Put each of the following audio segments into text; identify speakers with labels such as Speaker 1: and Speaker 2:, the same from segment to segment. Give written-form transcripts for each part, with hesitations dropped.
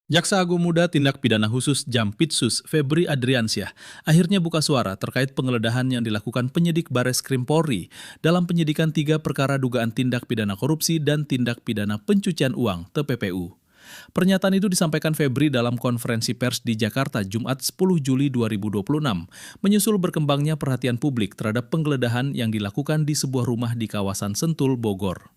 Speaker 1: Jaksa Agung Muda Tindak Pidana Khusus Jampitsus Febri Adriansyah akhirnya buka suara terkait penggeledahan yang dilakukan penyidik Bareskrim Polri dalam penyidikan 3 perkara dugaan tindak pidana korupsi dan tindak pidana pencucian uang (TPPU). Pernyataan itu disampaikan Febri dalam konferensi pers di Jakarta Jumat 10 Juli 2026, menyusul berkembangnya perhatian publik terhadap penggeledahan yang dilakukan di sebuah rumah di kawasan Sentul, Bogor.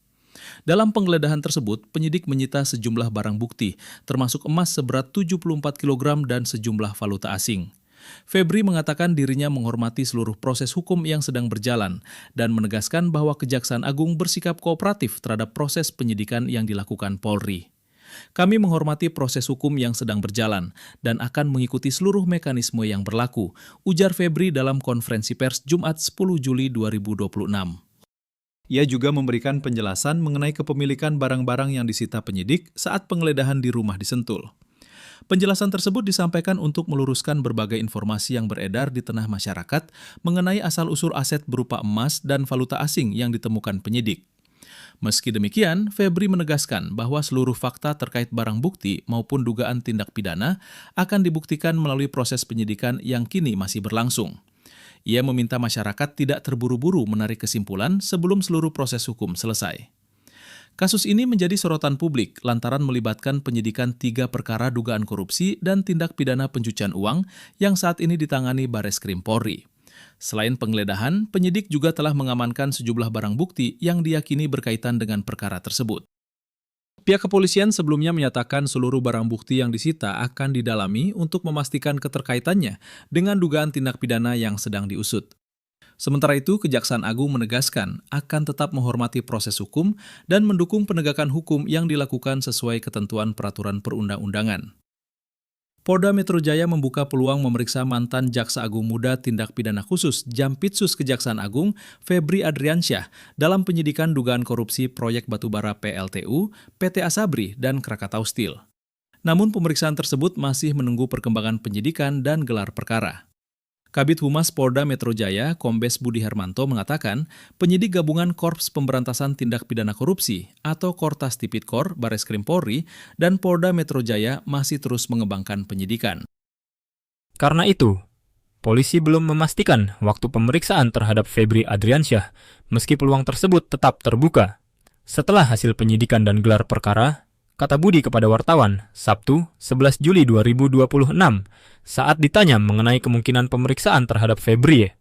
Speaker 1: Dalam penggeledahan tersebut, penyidik menyita sejumlah barang bukti, termasuk emas seberat 74 kg dan sejumlah valuta asing. Febri mengatakan dirinya menghormati seluruh proses hukum yang sedang berjalan dan menegaskan bahwa Kejaksaan Agung bersikap kooperatif terhadap proses penyidikan yang dilakukan Polri. Kami menghormati proses hukum yang sedang berjalan dan akan mengikuti seluruh mekanisme yang berlaku, ujar Febri dalam konferensi pers Jumat 10 Juli 2026. Ia juga memberikan penjelasan mengenai kepemilikan barang-barang yang disita penyidik saat penggeledahan di rumah di Sentul. Penjelasan tersebut disampaikan untuk meluruskan berbagai informasi yang beredar di tengah masyarakat mengenai asal-usul aset berupa emas dan valuta asing yang ditemukan penyidik. Meski demikian, Febri menegaskan bahwa seluruh fakta terkait barang bukti maupun dugaan tindak pidana akan dibuktikan melalui proses penyidikan yang kini masih berlangsung. Ia meminta masyarakat tidak terburu-buru menarik kesimpulan sebelum seluruh proses hukum selesai. Kasus ini menjadi sorotan publik lantaran melibatkan penyidikan 3 perkara dugaan korupsi dan tindak pidana pencucian uang yang saat ini ditangani Bareskrim Polri. Selain penggeledahan, penyidik juga telah mengamankan sejumlah barang bukti yang diyakini berkaitan dengan perkara tersebut. Pihak kepolisian sebelumnya menyatakan seluruh barang bukti yang disita akan didalami untuk memastikan keterkaitannya dengan dugaan tindak pidana yang sedang diusut. Sementara itu, Kejaksaan Agung menegaskan akan tetap menghormati proses hukum dan mendukung penegakan hukum yang dilakukan sesuai ketentuan peraturan perundang-undangan. Polda Metro Jaya membuka peluang memeriksa mantan Jaksa Agung Muda Tindak Pidana Khusus Jampitsus Kejaksaan Agung Febri Adriansyah dalam penyidikan dugaan korupsi proyek batubara PLTU, PT Asabri, dan Krakatau Steel. Namun pemeriksaan tersebut masih menunggu perkembangan penyidikan dan gelar perkara. Kabid Humas Polda Metro Jaya, Kombes Budi Hermanto mengatakan, penyidik gabungan Korps Pemberantasan Tindak Pidana Korupsi atau Kortas Tipikor Bareskrim Polri dan Polda Metro Jaya masih terus mengembangkan penyidikan.
Speaker 2: Karena itu, polisi belum memastikan waktu pemeriksaan terhadap Febri Adriansyah, meski peluang tersebut tetap terbuka. Setelah hasil penyidikan dan gelar perkara, kata Budi kepada wartawan, Sabtu 11 Juli 2026, saat ditanya mengenai kemungkinan pemeriksaan terhadap Febri.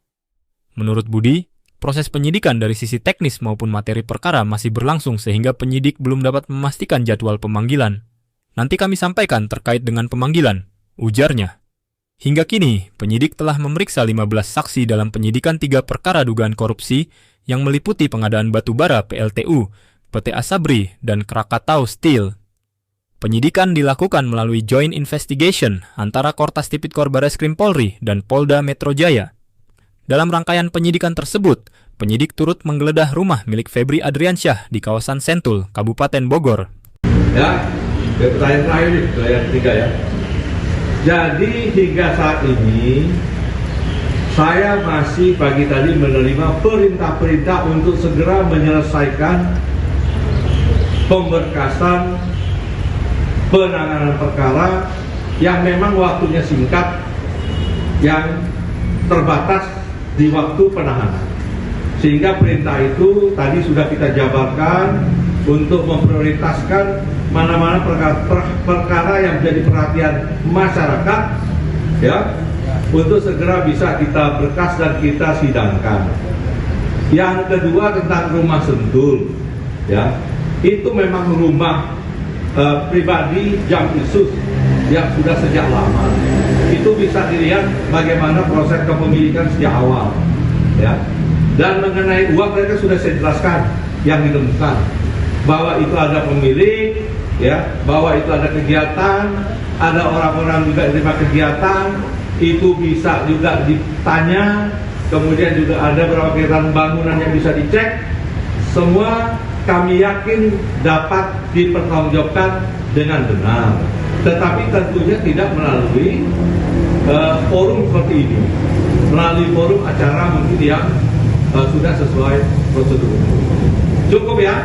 Speaker 2: Menurut Budi, proses penyidikan dari sisi teknis maupun materi perkara masih berlangsung sehingga penyidik belum dapat memastikan jadwal pemanggilan. Nanti kami sampaikan terkait dengan pemanggilan, ujarnya. Hingga kini, penyidik telah memeriksa 15 saksi dalam penyidikan 3 perkara dugaan korupsi yang meliputi pengadaan batubara PLTU, PT Asabri, dan Krakatau Steel. Penyidikan dilakukan melalui joint investigation antara Kortas Tipikor Bareskrim Polri dan Polda Metro Jaya. Dalam rangkaian penyidikan tersebut, penyidik turut menggeledah rumah milik Febri Adriansyah di kawasan Sentul, Kabupaten Bogor.
Speaker 3: Ya, pertanyaan terakhir nih, pertanyaan ketiga ya. Jadi hingga saat ini, saya masih pagi tadi menerima perintah-perintah untuk segera menyelesaikan pemberkasan penanganan perkara yang memang waktunya singkat, yang terbatas di waktu penahanan. Sehingga perintah itu tadi sudah kita jabarkan untuk memprioritaskan mana-mana perkara yang menjadi perhatian masyarakat, ya, untuk segera bisa kita berkas dan kita sidangkan. Yang kedua tentang rumah Sentul, ya, itu memang rumah pribadi Jampitsus yang sudah sejak lama. Itu bisa dilihat bagaimana proses kepemilikan sejak awal, ya. Dan mengenai uang mereka sudah saya jelaskan yang ditemukan bahwa itu ada pemilik, ya, bahwa itu ada kegiatan, ada orang-orang juga terima kegiatan, itu bisa juga ditanya, kemudian juga ada beberapa kegiatan bangunan yang bisa dicek, semua kami yakin dapat dipertanggungjawabkan dengan benar. Tetapi tentunya tidak melalui forum seperti ini, melalui forum acara mungkin yang sudah sesuai prosedur. Cukup ya.